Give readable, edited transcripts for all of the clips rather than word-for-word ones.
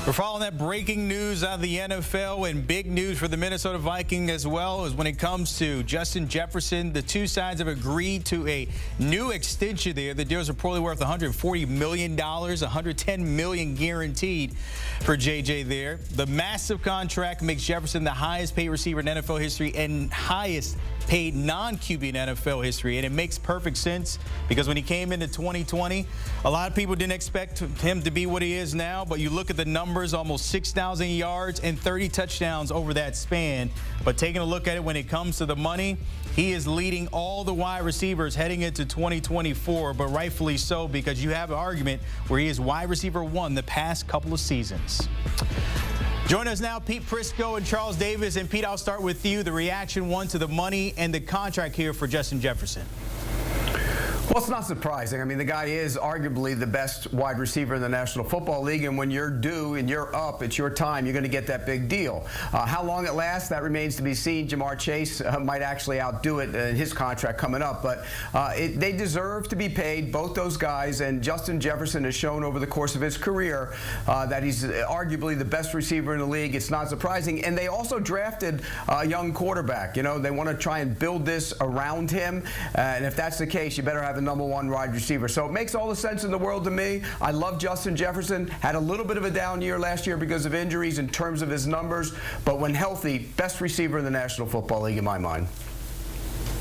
We're following that breaking news out of the NFL, and big news for the Minnesota Vikings as well as when it comes to Justin Jefferson. The two sides have agreed to a new extension there. The deal is reportedly worth $140 million, $110 million guaranteed for JJ there. The massive contract makes Jefferson the highest paid receiver in NFL history and highest paid non-QB in NFL history, and it makes perfect sense because when he came into 2020, a lot of people didn't expect him to be what he is now, but you look at the numbers, almost 6,000 yards and 30 touchdowns over that span. But taking a look at it when it comes to the money, he is leading all the wide receivers heading into 2024, but rightfully so because you have an argument where he is wide receiver one the past couple of seasons. Join us now, Pete Prisco and Charles Davis. And Pete, I'll start with you. The reaction one to the money and the contract here for Justin Jefferson. Well, it's not surprising. I mean, the guy is arguably the best wide receiver in the National Football League, and when you're due and you're up, it's your time, you're going to get that big deal. How long it lasts, that remains to be seen. Jamar Chase might actually outdo it in his contract coming up, but they deserve to be paid, both those guys, and Justin Jefferson has shown over the course of his career that he's arguably the best receiver in the league. It's not surprising, and they also drafted a young quarterback. You know, they want to try and build this around him, and if that's the case, you better have the number one wide receiver. So it makes all the sense in the world to me. I love Justin Jefferson. Had a little bit of a down year last year because of injuries in terms of his numbers, but when healthy, best receiver in the National Football League in my mind.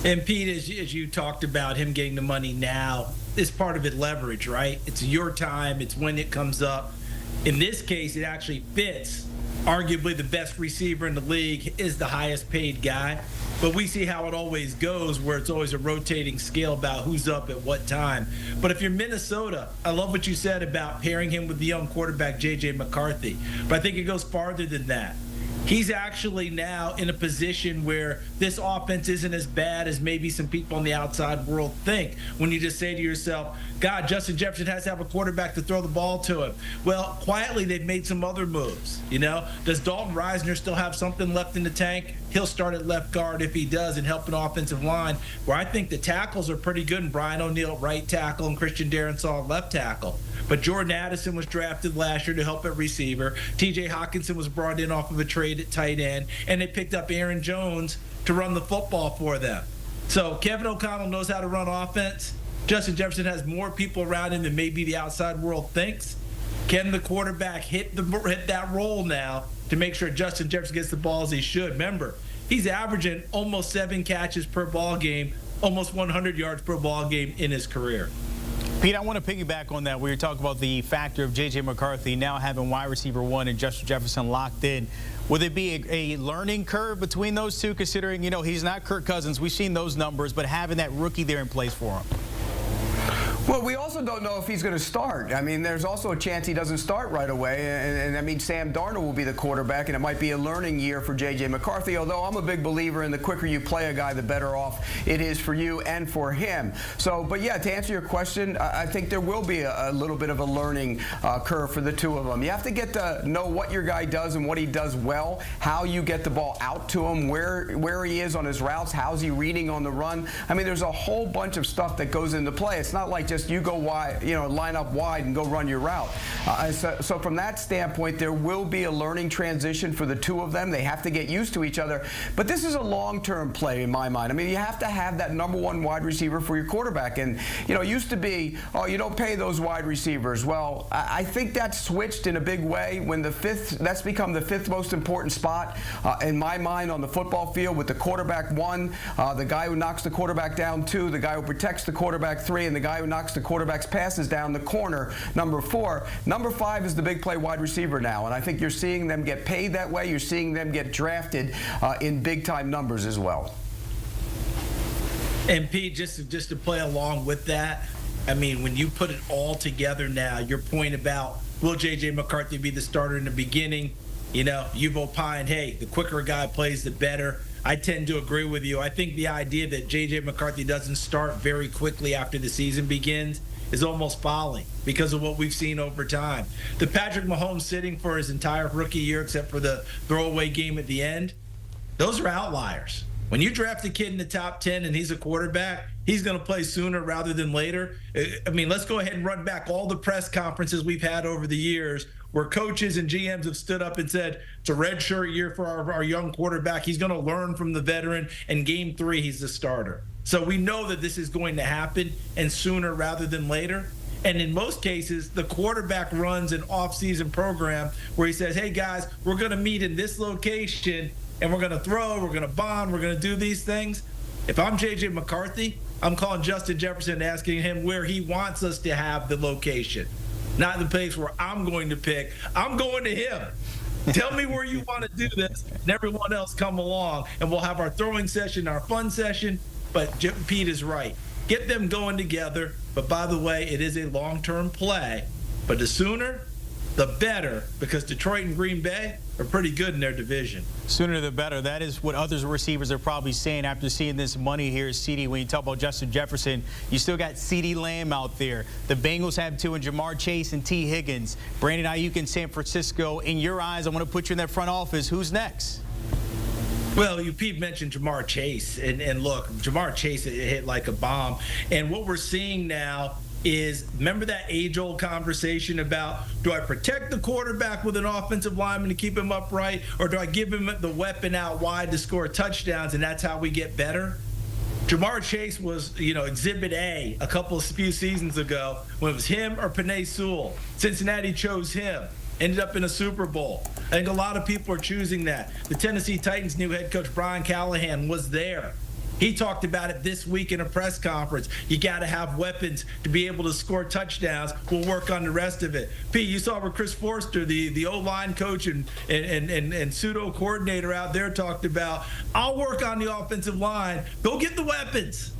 And Pete, as you talked about him getting the money now, is part of it leverage, right? It's your time. It's when it comes up. In this case, it actually fits. Arguably the best receiver in the league is the highest paid guy. But we see how it always goes, where it's always a rotating scale about who's up at what time. But if you're Minnesota, I love what you said about pairing him with the young quarterback, J.J. McCarthy. But I think it goes farther than that. He's actually now in a position where this offense isn't as bad as maybe some people in the outside world think. When you just say to yourself, God, Justin Jefferson has to have a quarterback to throw the ball to him. Well, quietly, they've made some other moves. You know, does Dalton Reisner still have something left in the tank? He'll start at left guard if he does and help an offensive line, where I think the tackles are pretty good. And Brian O'Neill, right tackle, and Christian Darrisaw, left tackle. But Jordan Addison was drafted last year to help at receiver. T.J. Hockenson was brought in off of a trade at tight end. And they picked up Aaron Jones to run the football for them. So Kevin O'Connell knows how to run offense. Justin Jefferson has more people around him than maybe the outside world thinks. Can the quarterback hit that role now to make sure Justin Jefferson gets the ball as he should? Remember, he's averaging almost 7 catches per ball game, almost 100 yards per ball game in his career. Pete, I want to piggyback on that. We were talking about the factor of J.J. McCarthy now having wide receiver one and Justin Jefferson locked in. Would it be a learning curve between those two, considering, you know, he's not Kirk Cousins? We've seen those numbers, but having that rookie there in place for him. Well, we also don't know if he's going to start. I mean, there's also a chance he doesn't start right away. And I mean, Sam Darnold will be the quarterback, and it might be a learning year for J.J. McCarthy, although I'm a big believer in the quicker you play a guy, the better off it is for you and for him. So, but yeah, to answer your question, I think there will be a little bit of a learning curve for the two of them. You have to get to know what your guy does and what he does well, how you get the ball out to him, where he is on his routes, how's he reading on the run. I mean, there's a whole bunch of stuff that goes into play. It's not like just you go wide, you know, line up wide and go run your route. So from that standpoint, there will be a learning transition for the two of them. They have to get used to each other. But this is a long-term play in my mind. I mean, you have to have that number one wide receiver for your quarterback. And, you know, it used to be, oh, you don't pay those wide receivers. Well, I think that switched in a big way when that's become the fifth most important spot in my mind on the football field, with the quarterback 1, the guy who knocks the quarterback down 2, the guy who protects the quarterback 3, and the guy who knocks the quarterback's passes down the corner, number 4. Number 5 is the big play wide receiver now, and I think you're seeing them get paid that way. You're seeing them get drafted in big-time numbers as well. And Pete, just to play along with that, I mean, when you put it all together now, your point about will J.J. McCarthy be the starter in the beginning? You know, you've opined, hey, the quicker a guy plays, the better. I tend to agree with you. I think the idea that J.J. McCarthy doesn't start very quickly after the season begins is almost folly because of what we've seen over time. The Patrick Mahomes sitting for his entire rookie year, except for the throwaway game at the end, those are outliers. When you draft a kid in the top 10 and he's a quarterback, he's going to play sooner rather than later. I mean, let's go ahead and run back all the press conferences we've had over the years where coaches and GMs have stood up and said, it's a redshirt year for our young quarterback. He's going to learn from the veteran, and game 3, he's the starter. So we know that this is going to happen, and sooner rather than later. And in most cases, the quarterback runs an off-season program where he says, hey, guys, we're going to meet in this location, and we're going to throw, we're going to bond, we're going to do these things. If I'm J.J. McCarthy, I'm calling Justin Jefferson and asking him where he wants us to have the location, not the place where I'm going to pick. I'm going to him. Tell me where you want to do this, and everyone else come along, and we'll have our throwing session, our fun session. But Pete is right. Get them going together. But by the way, it is a long-term play. But the sooner, the better, because Detroit and Green Bay are pretty good in their division. Sooner the better. That is what other receivers are probably saying after seeing this money here, CD. When you talk about Justin Jefferson, you still got CeeDee Lamb out there. The Bengals have 2 in Jamar Chase and T. Higgins. Brandon Ayuk in San Francisco. In your eyes, I want to put you in that front office. Who's next? Well, Pete mentioned Jamar Chase, and look, Jamar Chase hit like a bomb. And what we're seeing now is, remember that age-old conversation about, do I protect the quarterback with an offensive lineman to keep him upright, or do I give him the weapon out wide to score touchdowns, and that's how we get better? Jamar Chase was, Exhibit A a few seasons ago when it was him or Penei Sewell. Cincinnati chose him. Ended up in a Super Bowl. I think a lot of people are choosing that. The Tennessee Titans' new head coach, Brian Callahan, was there. He talked about it this week in a press conference. You got to have weapons to be able to score touchdowns. We'll work on the rest of it. Pete, you saw where Chris Forster, the O-line coach and pseudo coordinator out there, talked about, I'll work on the offensive line. Go get the weapons.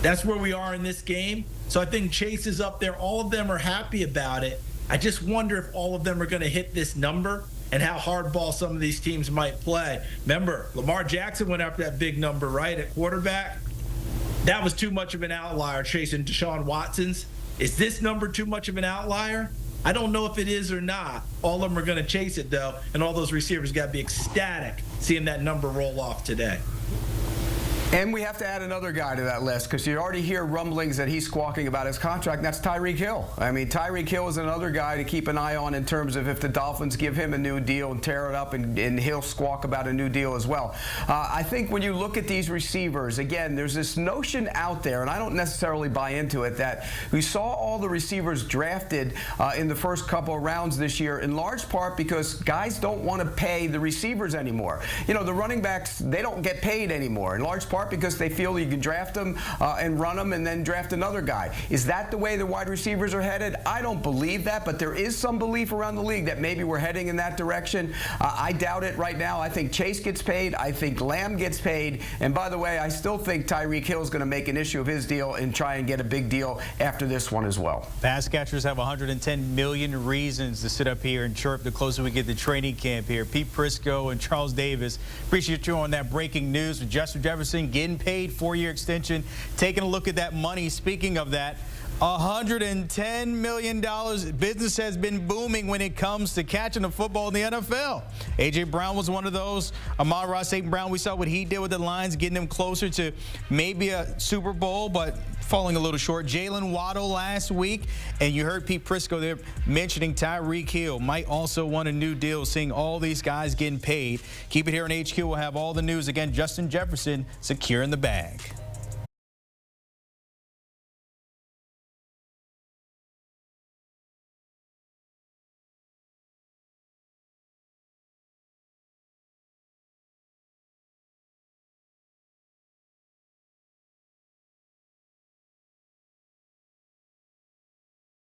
That's where we are in this game. So I think Chase is up there. All of them are happy about it. I just wonder if all of them are going to hit this number and how hardball some of these teams might play. Remember, Lamar Jackson went after that big number, right, at quarterback. That was too much of an outlier, chasing Deshaun Watson's. Is this number too much of an outlier? I don't know if it is or not. All of them are going to chase it, though, and all those receivers got to be ecstatic seeing that number roll off today. And we have to add another guy to that list, because you already hear rumblings that he's squawking about his contract, and that's Tyreek Hill. I mean, Tyreek Hill is another guy to keep an eye on in terms of if the Dolphins give him a new deal and tear it up, and he'll squawk about a new deal as well. I think when you look at these receivers, again, there's this notion out there, and I don't necessarily buy into it, that we saw all the receivers drafted in the first couple of rounds this year, in large part because guys don't want to pay the receivers anymore. The running backs, they don't get paid anymore, in large part because they feel you can draft them and run them and then draft another guy. Is that the way the wide receivers are headed? I don't believe that, but there is some belief around the league that maybe we're heading in that direction. I doubt it right now. I think Chase gets paid. I think Lamb gets paid. And by the way, I still think Tyreek Hill is going to make an issue of his deal and try and get a big deal after this one as well. Pass catchers have 110 million reasons to sit up here and chirp the closer we get to training camp here. Pete Prisco and Charles Davis, appreciate you on that breaking news with Justin Jefferson getting paid, 4-year extension. Taking a look at that money. Speaking of that, $110 million. Business has been booming when it comes to catching the football in the NFL. A.J. Brown was one of those. Amon-Ra St. Brown, we saw what he did with the Lions, getting them closer to maybe a Super Bowl, but falling a little short. Jalen Waddle last week, and you heard Pete Prisco there mentioning Tyreek Hill might also want a new deal, seeing all these guys getting paid. Keep it here on HQ. We'll have all the news. Again, Justin Jefferson securing the bag.